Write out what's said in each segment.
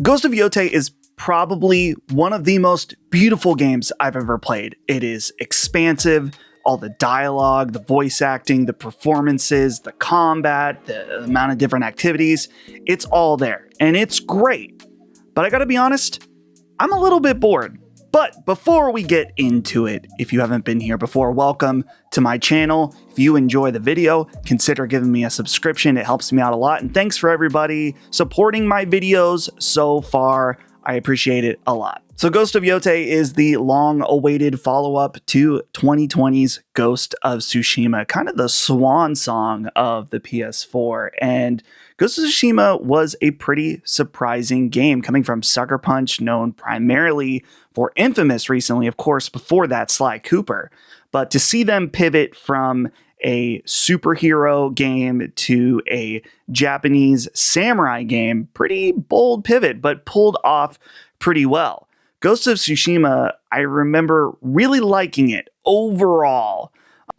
Ghost of Yotei is probably one of the most beautiful games I've ever played. It is expansive, all the dialogue, the voice acting, the performances, the combat, the amount of different activities, it's all there, and it's great. But I gotta be honest, I'm a little bit bored. But before we get into it, if you haven't been here before, welcome to my channel. If you enjoy the video, consider giving me a subscription. It helps me out a lot. And thanks for everybody supporting my videos so far. I appreciate it a lot. So Ghost of Yotei is the long-awaited follow-up to 2020's Ghost of Tsushima, kind of the swan song of the PS4. And Ghost of Tsushima was a pretty surprising game coming from Sucker Punch, known primarily for Infamous recently, of course, before that Sly Cooper. But to see them pivot from a superhero game to a Japanese samurai game, pretty bold pivot, but pulled off pretty well. Ghost of Tsushima, I remember really liking it overall.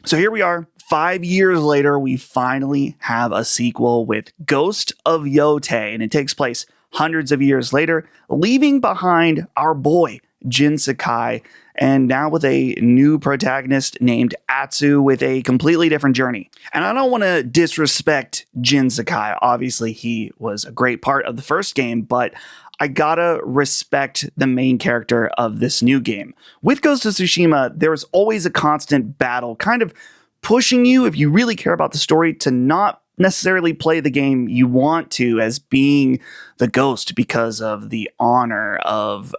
So here we are, 5 years later, we finally have a sequel with Ghost of Yotei, and it takes place hundreds of years later, leaving behind our boy, Jin Sakai, and now with a new protagonist named Atsu with a completely different journey. And I don't want to disrespect Jin Sakai. Obviously, he was a great part of the first game, but I gotta respect the main character of this new game. With Ghost of Tsushima, there's always a constant battle, kind of pushing you, if you really care about the story, to not necessarily play the game you want to as being the ghost because of the honor of,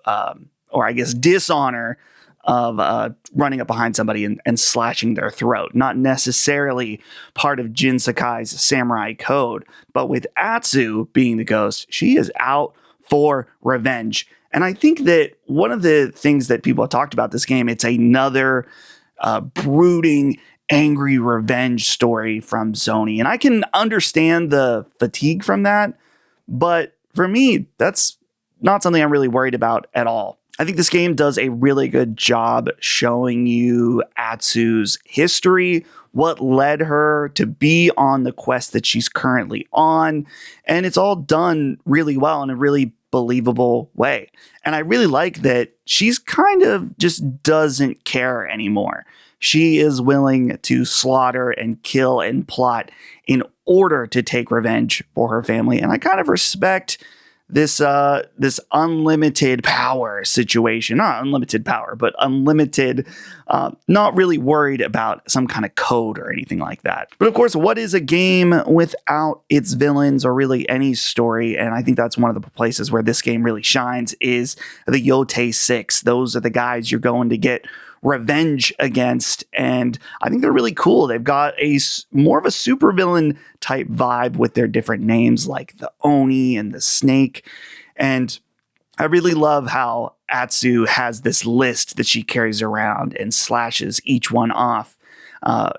or I guess dishonor of running up behind somebody and slashing their throat. Not necessarily part of Jin Sakai's samurai code, but with Atsu being the ghost, she is out for revenge. And I think that one of the things that people have talked about this game, it's another brooding, angry revenge story from Sony. And I can understand the fatigue from that, but for me, that's not something I'm really worried about at all. I think this game does a really good job showing you Atsu's history, what led her to be on the quest that she's currently on, and it's all done really well in a really believable way. And I really like that she's kind of just doesn't care anymore. She is willing to slaughter and kill and plot in order to take revenge for her family, and I kind of respect this unlimited power situation. Not unlimited power, but unlimited, not really worried about some kind of code or anything like that. But of course, what is a game without its villains or really any story? And I think that's one of the places where this game really shines is the Yotei 6. Those are the guys you're going to get revenge against, and I think they're really cool. They've got a more of a supervillain type vibe with their different names like the Oni and the Snake, and I really love how Atsu has this list that she carries around and slashes each one off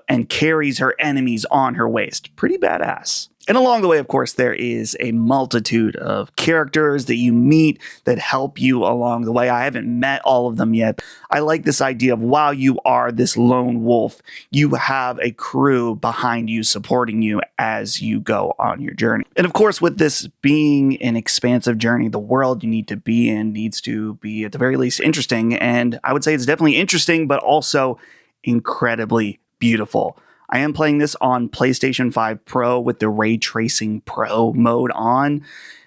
and carries her enemies on her waist. Pretty badass. And along the way, of course, there is a multitude of characters that you meet that help you along the way. I haven't met all of them yet. I like this idea of while you are this lone wolf, you have a crew behind you supporting you as you go on your journey. And of course, with this being an expansive journey, the world you need to be in needs to be at the very least interesting. And I would say it's definitely interesting, but also incredibly beautiful. I am playing this on PlayStation 5 Pro with the Ray Tracing Pro mode on.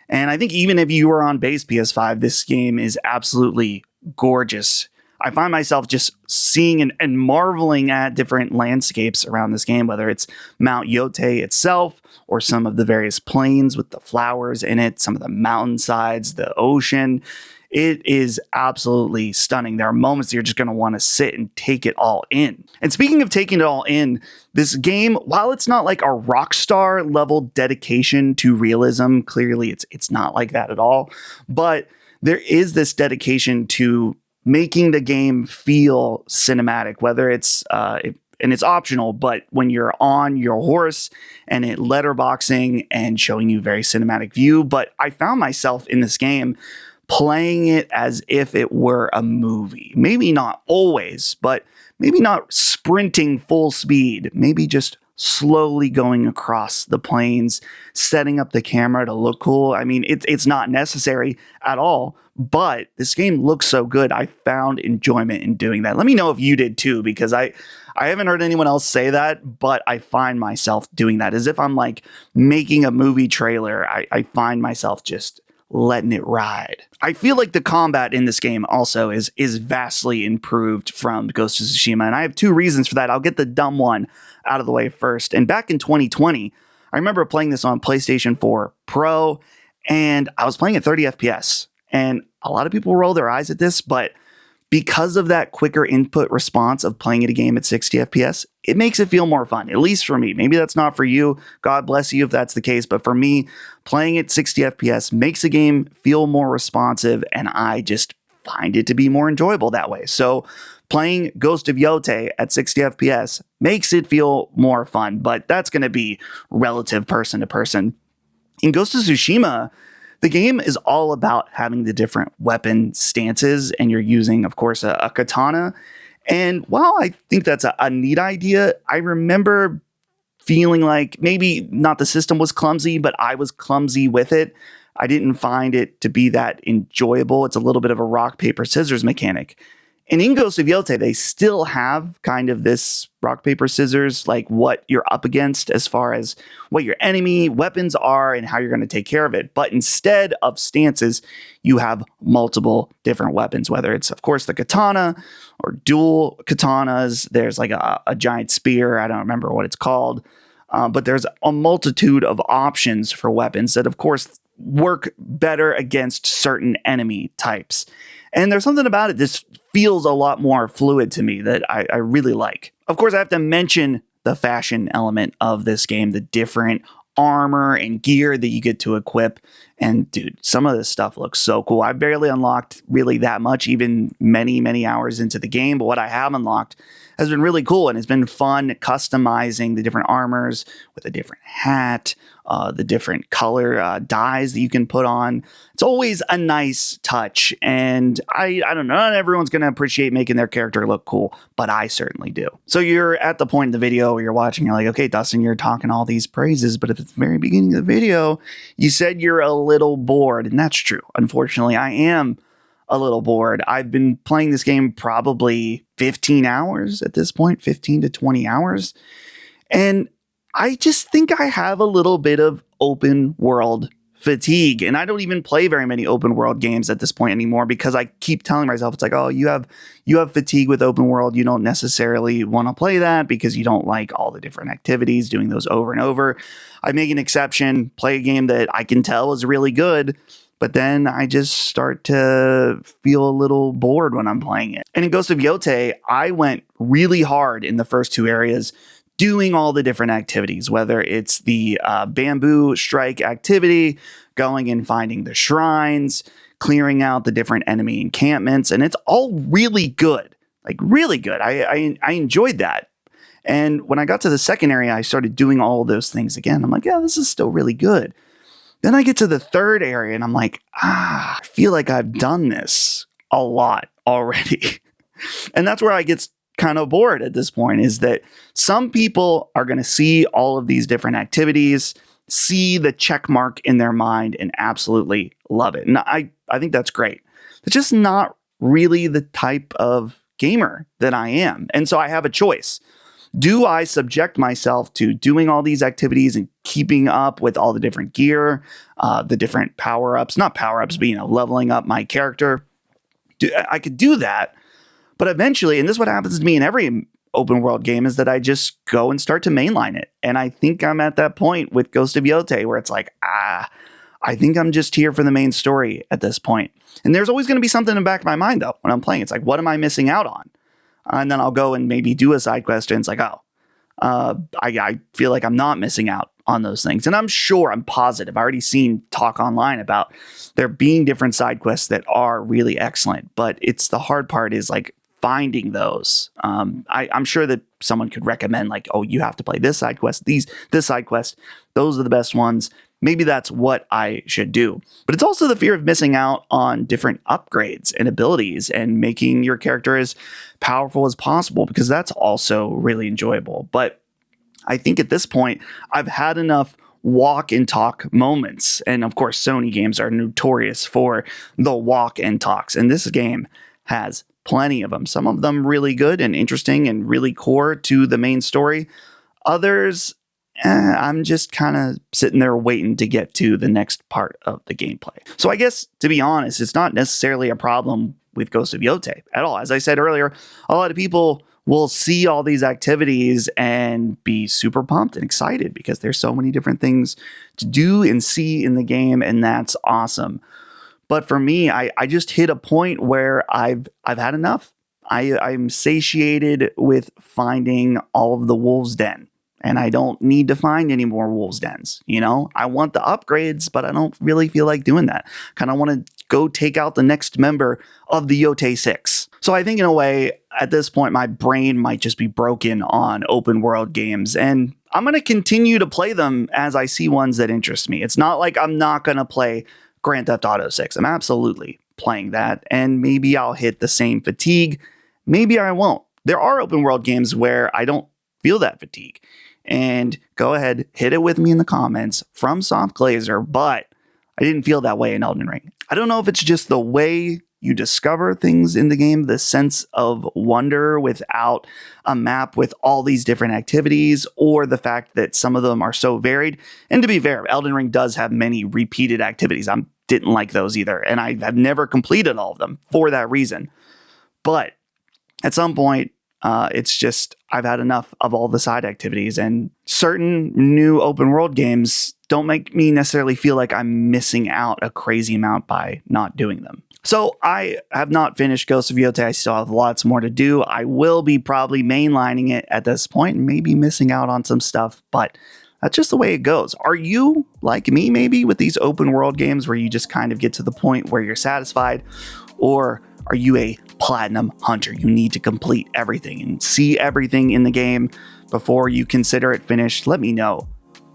And I think even if you are on base PS5, this game is absolutely gorgeous. I find myself just seeing and marveling at different landscapes around this game, whether it's Mount Yotei itself or some of the various plains with the flowers in it, some of the mountainsides, the ocean. It is absolutely stunning. There are moments you're just going to want to sit and take it all in. And speaking of taking it all in, this game, while it's not like a Rockstar level dedication to realism, clearly it's not like that at all, but there is this dedication to making the game feel cinematic, whether it's and it's optional, but when you're on your horse and it letterboxing and showing you very cinematic view. But I found myself in this game playing it as if it were a movie. Maybe not always, but maybe not sprinting full speed, maybe just slowly going across the plains, setting up the camera to look cool. I mean, it's not necessary at all, but this game looks so good. I found enjoyment in doing that. Let me know if you did too, because I haven't heard anyone else say that, but I find myself doing that as if I'm like making a movie trailer. I find myself just letting it ride. I feel like the combat in this game also is vastly improved from Ghost of Tsushima, and I have two reasons for that. I'll get the dumb one out of the way first. And back in 2020, I remember playing this on PlayStation 4 Pro, and I was playing at 30 FPS. And a lot of people roll their eyes at this, but because of that quicker input response of playing at a game at 60 FPS, it makes it feel more fun, at least for me. Maybe that's not for you. God bless you if that's the case. But for me, playing at 60 FPS makes a game feel more responsive, and I just find it to be more enjoyable that way. So playing Ghost of Yotei at 60 FPS makes it feel more fun, but that's going to be relative person to person. In Ghost of Tsushima, the game is all about having the different weapon stances, and you're using, of course, a katana. And while I think that's a neat idea, I remember feeling like maybe not the system was clumsy, but I was clumsy with it. I didn't find it to be that enjoyable. It's a little bit of a rock, paper, scissors mechanic. And in Ghost of Yotei, they still have kind of this rock, paper, scissors, like what you're up against as far as what your enemy weapons are and how you're going to take care of it. But instead of stances, you have multiple different weapons, whether it's, of course, the katana or dual katanas. There's like a giant spear. I don't remember what it's called. But there's a multitude of options for weapons that, of course, work better against certain enemy types. And there's something about it. This feels a lot more fluid to me that I really like. Of course, I have to mention the fashion element of this game, the different armor and gear that you get to equip. And dude, some of this stuff looks so cool. I barely unlocked really that much, even many, many hours into the game. But what I have unlocked has been really cool, and it's been fun customizing the different armors with a different hat, the different color dyes that you can put on. It's always a nice touch, and I don't know, not everyone's going to appreciate making their character look cool, but I certainly do. So you're at the point in the video where you're watching, you're like, okay, Dustin, you're talking all these praises, but at the very beginning of the video, you said you're a little bored, and that's true. Unfortunately, I am a little bored. I've been playing this game probably 15 hours at this point, 15 to 20 hours. And I just think I have a little bit of open world fatigue. And I don't even play very many open world games at this point anymore, because I keep telling myself, it's like, oh, you have fatigue with open world. You don't necessarily want to play that because you don't like all the different activities, doing those over and over. I make an exception, play a game that I can tell is really good, but then I just start to feel a little bored when I'm playing it. And in Ghost of Yotei, I went really hard in the first two areas, doing all the different activities, whether it's the bamboo strike activity, going and finding the shrines, clearing out the different enemy encampments, and it's all really good, like really good. I enjoyed that. And when I got to the second area, I started doing all of those things again. I'm like, yeah, this is still really good. Then I get to the third area and I'm like, I feel like I've done this a lot already. And that's where I get kind of bored at this point, is that some people are going to see all of these different activities, see the check mark in their mind, and absolutely love it. And I think that's great. It's just not really the type of gamer that I am. And so I have a choice. Do I subject myself to doing all these activities and keeping up with all the different gear, the different power-ups, not power-ups, but, leveling up my character? I could do that, but eventually, and this is what happens to me in every open world game, is that I just go and start to mainline it. And I think I'm at that point with Ghost of Yotei where it's like, I think I'm just here for the main story at this point. And there's always going to be something in the back of my mind, though, when I'm playing. It's like, what am I missing out on? And then I'll go and maybe do a side quest, and it's like, I feel like I'm not missing out on those things. And I'm sure, I'm positive, I already seen talk online about there being different side quests that are really excellent. But it's the hard part is like finding those. I'm sure that someone could recommend like, oh, you have to play this side quest, this side quest. Those are the best ones. Maybe that's what I should do. But it's also the fear of missing out on different upgrades and abilities and making your character as powerful as possible, because that's also really enjoyable. But I think at this point, I've had enough walk and talk moments. And of course, Sony games are notorious for the walk and talks. And this game has plenty of them. Some of them really good and interesting and really core to the main story. Others, I'm just kind of sitting there waiting to get to the next part of the gameplay. So I guess, to be honest, it's not necessarily a problem with Ghost of Yotei at all. As I said earlier, a lot of people will see all these activities and be super pumped and excited because there's so many different things to do and see in the game, and that's awesome. But for me, I just hit a point where I've had enough. I'm satiated with finding all of the wolves' den. And I don't need to find any more wolves' dens. You know, I want the upgrades, but I don't really feel like doing that. Kind of want to go take out the next member of the Yotei 6. So I think in a way, at this point, my brain might just be broken on open world games. And I'm going to continue to play them as I see ones that interest me. It's not like I'm not going to play Grand Theft Auto 6. I'm absolutely playing that. And maybe I'll hit the same fatigue. Maybe I won't. There are open world games where I don't feel that fatigue. And go ahead, hit it with me in the comments from Soft Glazer, but I didn't feel that way in Elden Ring. I don't know if it's just the way you discover things in the game, the sense of wonder without a map with all these different activities, or the fact that some of them are so varied. And to be fair, Elden Ring does have many repeated activities. I didn't like those either, and I have never completed all of them for that reason. But at some point, it's just, I've had enough of all the side activities, and certain new open world games don't make me necessarily feel like I'm missing out a crazy amount by not doing them. So I have not finished Ghost of Yotei. I still have lots more to do. I will be probably mainlining it at this point and maybe missing out on some stuff, but that's just the way it goes. Are you like me maybe with these open world games where you just kind of get to the point where you're satisfied? Or are you a platinum hunter? You need to complete everything and see everything in the game before you consider it finished. Let me know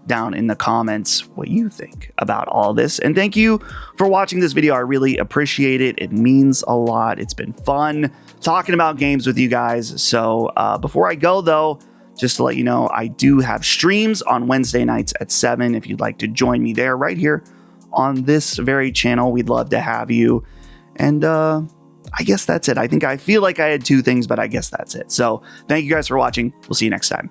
down in the comments what you think about all this. And thank you for watching this video. I really appreciate it. It means a lot. It's been fun talking about games with you guys. So before I go though, just to let you know, I do have streams on Wednesday nights at 7. If you'd like to join me there right here on this very channel, we'd love to have you. And I guess that's it. I feel like I had 2 things, but I guess that's it. So thank you guys for watching. We'll see you next time.